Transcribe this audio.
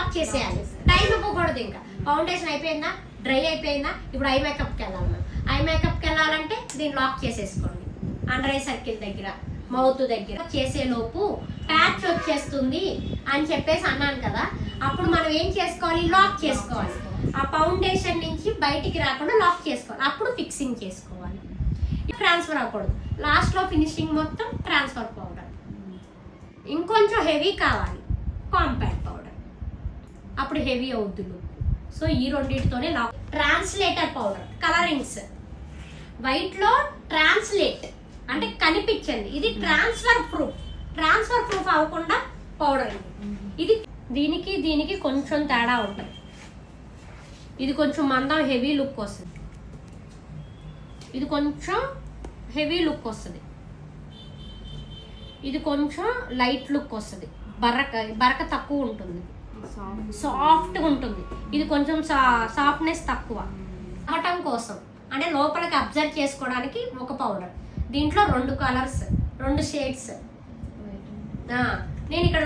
Lock చేసేయాలి. Time ఇవ్వకూడదు. ఇంకా ఫౌండేషన్ అయిపోయిందా, డ్రై అయిపోయిందా, ఇప్పుడు ఐ మేకప్కి వెళ్ళాలి. ఐ మేకప్కి వెళ్ళాలంటే దీన్ని లాక్ చేసేసుకోండి. అండర్ ఐ సర్కిల్ దగ్గర, మౌత్ దగ్గర చేసేలోపు ప్యాచ్ వచ్చేస్తుంది అని చెప్పేసి అన్నాను కదా. అప్పుడు మనం ఏం చేసుకోవాలి, లాక్ చేసుకోవాలి. ఆ ఫౌండేషన్ నుంచి బయటికి రాకుండా లాక్ చేసుకోవాలి. అప్పుడు ఫిక్సింగ్ చేసుకోవాలి. ట్రాన్స్ఫర్ అవ్వకూడదు. లాస్ట్లో ఫినిషింగ్ మొత్తం ట్రాన్స్ఫర్ పౌడర్. ఇంకొంచెం హెవీ కావాలి, కాంపాక్ట్ పౌడర్. అప్పుడు హెవీ అవుద్ది లుక్. సో ఈ రెండింటితోనే లాక్. Translator powder, colourings. వైట్లో ట్రాన్స్లేట్ అంటే కనిపించింది. ఇది ట్రాన్స్ఫర్ ప్రూఫ్. ట్రాన్స్ఫర్ ప్రూఫ్ అవ్వకుండా పౌడర్. ఇది దీనికి దీనికి కొంచెం తేడా ఉంటుంది. ఇది కొంచెం మందం హెవీ లుక్ వస్తుంది, ఇది కొంచెం హెవీ లుక్ వస్తుంది, ఇది కొంచెం లైట్ లుక్ వస్తుంది. బరక తక్కువ ఉంటుంది, సాఫ్ట్గా ఉంటుంది. ఇది కొంచెం సాఫ్ట్నెస్ తక్కువ. అవ్వటం కోసం అంటే లోపలికి అబ్జర్వ్ చేసుకోవడానికి ఒక పౌడర్. దీంట్లో 2 కలర్స్, 2 షేడ్స్. నేను ఇక్కడ